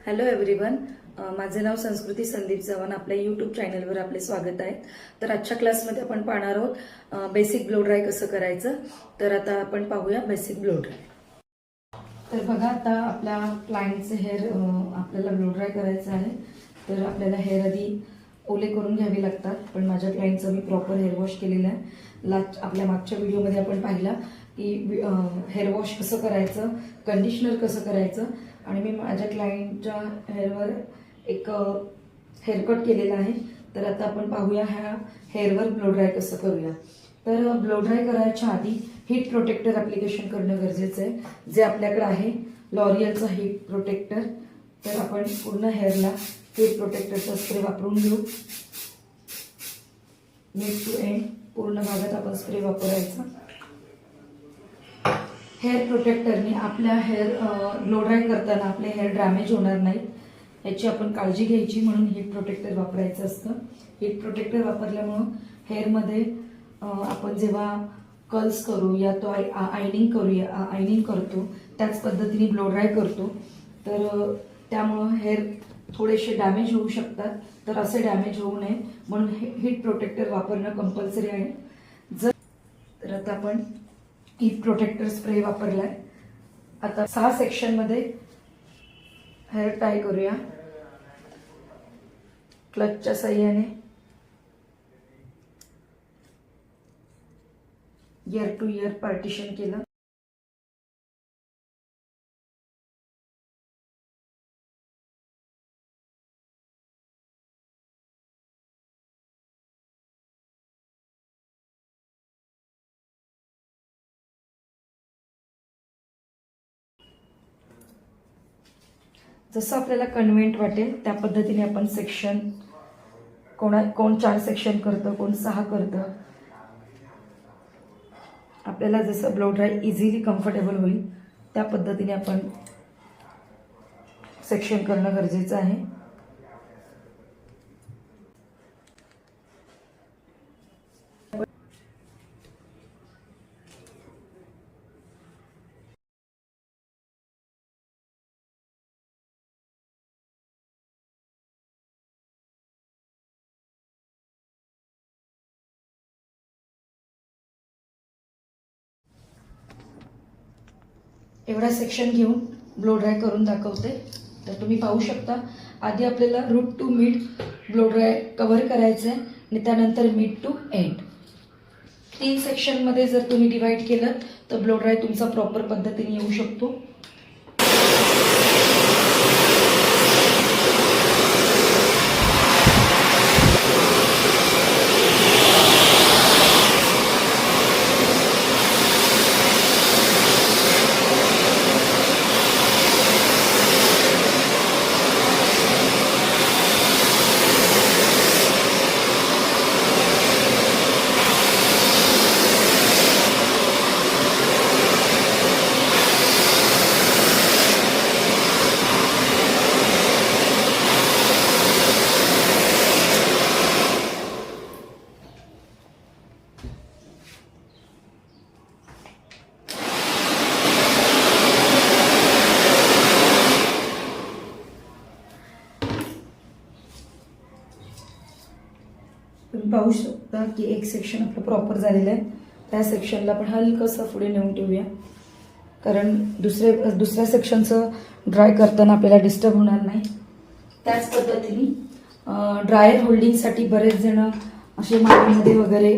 Hello everyone, माझे नाव संस्कृती संदीप चव्हाण. आपल्या यूट्यूब चॅनलवर आपले स्वागत आहे. तर आजच्या क्लासमध्ये आपण पाहणार आहोत बेसिक ब्लो ड्राय कसं करायचं. तर आता आपण पाहूया बेसिक ब्लो ड्राय. तर बघा, आता आपल्या क्लायंटचे हेअर आपल्याला ब्लो ड्राय करायचं आहे. तर आपल्याला हेअर आधी ओले करून घ्यावे लागतात, पण माझ्या क्लायंटचं मी प्रॉपर हेअर वॉश केलेलं आहे. आपल्या मागच्या व्हिडिओमध्ये आपण पाहिला की हेअर वॉश कसं करायचं, कंडिशनर कसं करायचं, आणि मी माझ्या क्लायंटच्या हेअरवर एक हेअरकट केलेला आहे. तर आता आपण पाहूया ह्या हेअरवर ब्लो ड्राय कसं करूया. तर ब्लो ड्राय करायच्या आधी हीट प्रोटेक्टर ॲप्लिकेशन करणं गरजेचं आहे, जे आपल्याकडे आहे लॉरियलचा हीट प्रोटेक्टर. तर आपण पूर्ण हेअरला हीट प्रोटेक्टरचा स्प्रे वापरून घेऊ. मिड टू एंड पूर्ण भागात आपण स्प्रे वापरायचा. हेअर प्रोटेक्टरने आपल्या हेअर ब्लो ड्राय करताना आपले हेअर डॅमेज होणार नाही याची आपण काळजी घ्यायची, म्हणून हीट प्रोटेक्टर वापरायचं असतं. हीट प्रोटेक्टर वापरल्यामुळं हेअरमध्ये आपण जेव्हा कर्ल्स करू या तो आयनिंग करतो त्याच पद्धतीने ब्लो ड्राय करतो. तर त्यामुळं हेअर थोडेसे डॅमेज होऊ शकतात. तर असे डॅमेज होऊ नये म्हणून हीट प्रोटेक्टर वापरणं कंपल्सरी आहे. तर आता आपण हीट प्रोटेक्टर स्प्रे वापरलाय. आता 6 सेक्शनमध्ये हेअर टाय करूया. क्लचच्या साहाय्याने इयर टू इयर पार्टिशन केलं. जसं आपल्याला कन्व्हिनियंट वाटेल त्या पद्धतीने आपण सेक्शन, कोण 4 सेक्शन करतं, कोण 6 करतं. आपल्याला जसं ब्लो ड्राय इझिली कम्फर्टेबल होईल त्या पद्धतीने आपण सेक्शन करणं गरजेचं आहे. एवढा सेक्शन घेऊन ब्लो ड्राय करून दाखवते. तर तुम्ही पाहू शकता, आधी आपल्याला root two mid blow dry cover करायचं आहे आणि त्यानंतर मिड टू एंड. 3 सेक्शनमध्ये जर तुम्ही डिवाइड केलं तर ब्लो ड्राय तुमचा प्रॉपर पद्धतीने येऊ शकतो. तुम्ही पाहू शकता की एक सेक्शन आपलं प्रॉपर झालेलं आहे. त्या सेक्शनला पण हलकंसं पुढे नेऊन ठेवूया, कारण दुसऱ्या सेक्शनचं ड्राय करताना आपल्याला डिस्टर्ब होणार नाही. त्याच पद्धतीने ड्रायर होल्डिंगसाठी बरेच जण असे मातीमध्ये वगैरे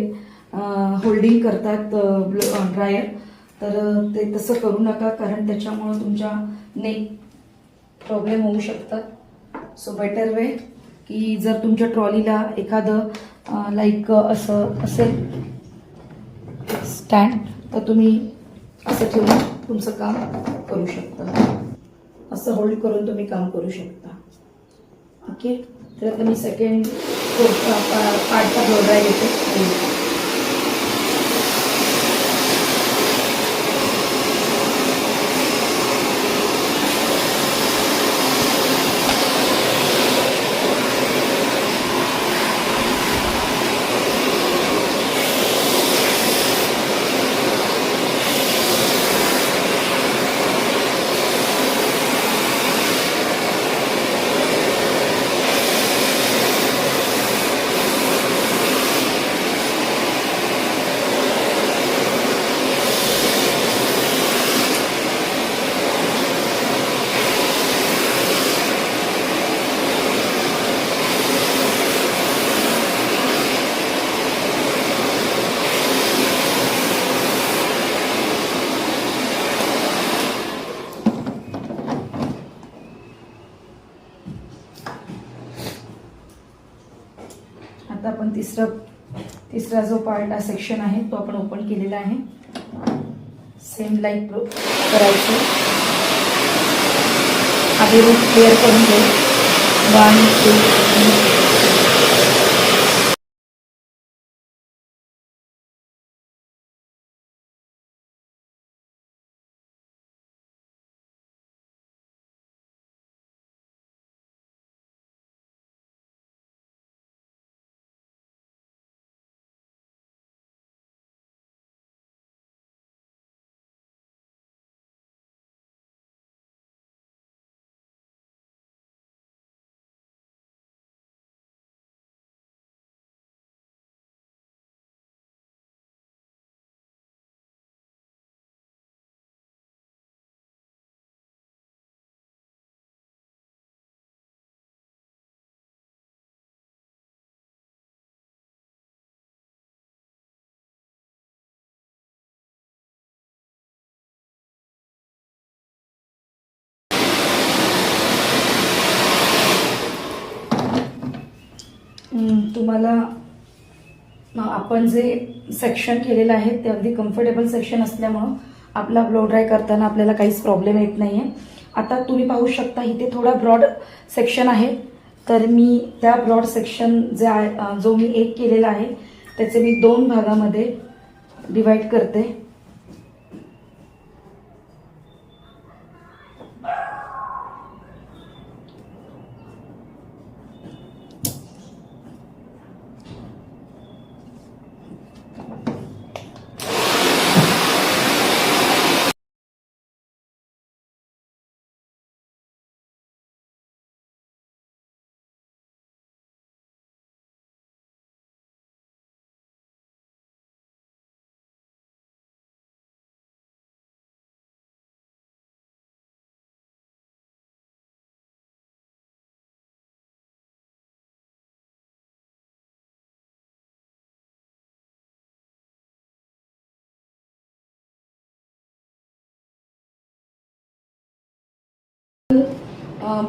होल्डिंग करतात ड्रायर. तर ते तसं करू नका, कारण त्याच्यामुळं तुमच्या नेक प्रॉब्लेम होऊ शकतात. सो बेटर वे की जर तुमच्या ट्रॉलीला एखादं लाईक असं असेल स्टँड, तर तुम्ही असं ठेवून तुमचं काम करू शकता. असं होल्ड करून तुम्ही काम करू शकता. ओके, तर आता मी सेकंड पार्टचा ब्लो ड्राय घेते. आता आपण तिसरा जो पार्ट सेक्शन आहे तो आपण ओपन केलेला आहे. सेम लाईक करायचं. आधी रूट क्लिअर करून घेऊ. 1 2 3. तुम्हाला आपण जे सेक्शन केलेलं आहे ते अगदी कम्फर्टेबल सेक्शन असल्यामुळं आपला ब्लो ड्राय करताना आपल्याला काहीच प्रॉब्लेम येत नाही आहे. आता तुम्ही पाहू शकता इथे थोडा ब्रॉड सेक्शन आहे, तर मी त्या ब्रॉड सेक्शन जो मी एक केलेला आहे त्याचे मी 2 भागामध्ये डिवाइड करते.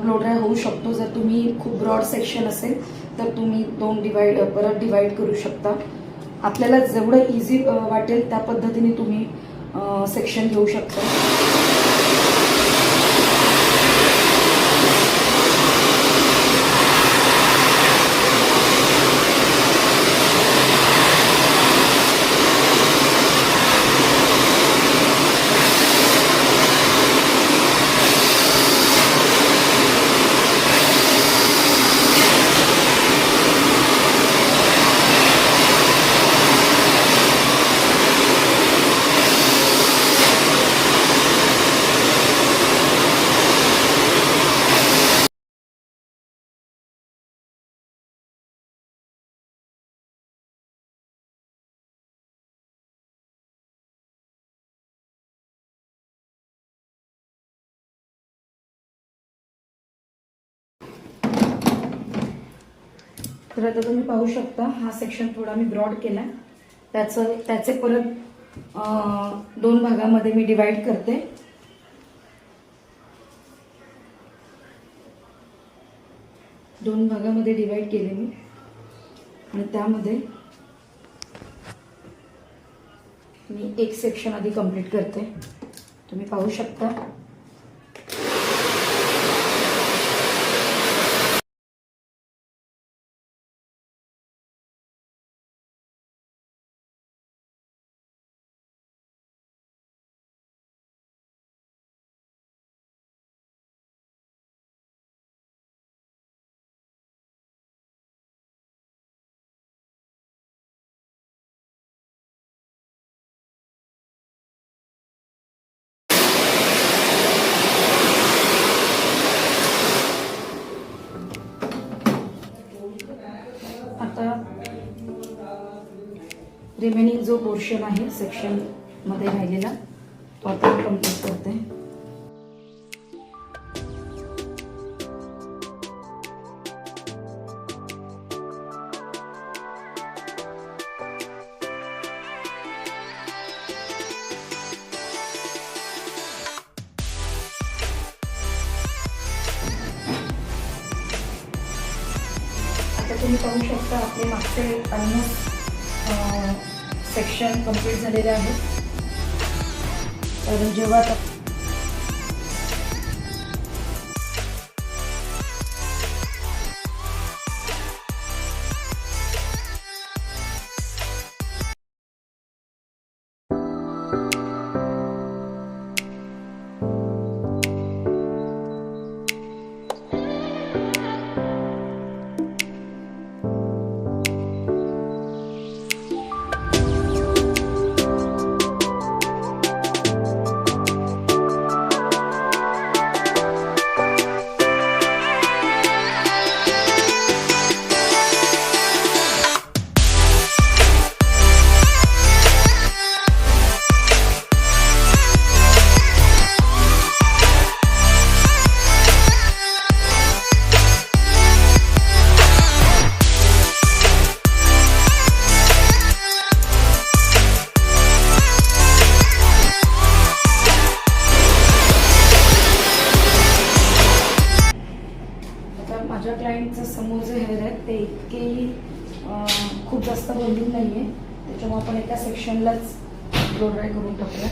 ब्लो ड्राय होऊ शकतो. जर तुम्ही खूप ब्रॉड सेक्शन असेल तर तुम्ही 2 परत डिवाइड करू शकता. आपल्याला जेवढं इझी वाटेल त्या पद्धतीने तुम्ही सेक्शन घेऊ शकता. तर आता तुम्ही पाहू शकता हा सेक्शन थोडा मी ब्रॉड केला. त्याचे परत 2 भागामध्ये मी डिवाइड करते. दोन भागामध्ये डिवाइड केले मी आणि त्यामध्ये मी एक सेक्शन आधी कंप्लीट करते. तुम्ही पाहू शकता रिमेनिंग जो पोर्शन आहे सेक्शन मध्ये राहिलेला तो आता कंप्लीट करते. तुम्ही पाहू शकता आपले मागचे ऑलमोस्ट सेक्शन कंप्लीट झालेले आहेत. तर जेव्हा माझ्या क्लायंटचं समोर जे हेअर आहेत ते इतकेही खूप जास्त बंदिंग नाही आहे, त्याच्यामुळे आपण एका सेक्शनलाच ब्लो ड्राय करून टाकूया.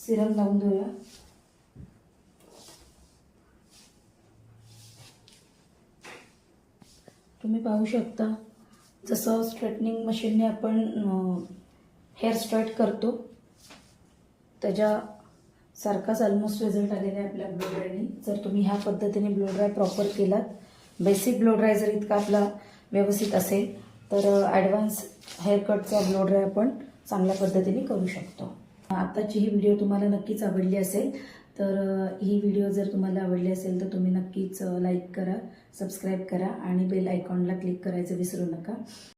सिरम लावून देऊया. तुम्ही पाहू शकता जसं स्ट्रेटनिंग मशीनने आपण हेअर स्ट्रेट करतो त्याच्या सारखाच ऑलमोस्ट रिझल्ट आलेला आहे आपल्या ब्लो ड्रायनी. जर तुम्ही ह्या पद्धतीने ब्लो ड्राय प्रॉपर केलात, बेसिक ब्लो ड्राय जर इतका आपला व्यवस्थित असेल तर ॲडव्हान्स हेअर कटचा ब्लो ड्राय आपण चांगल्या पद्धतीने करू शकतो. आताची ही व्हिडिओ तुम्हाला नक्कीच आवडली असेल, तर ही व्हिडिओ जर तुम्हाला आवडली असेल तर तुम्ही नक्कीच लाईक करा, सबस्क्राईब करा आणि बेल आयकॉनला क्लिक करायचं विसरू नका.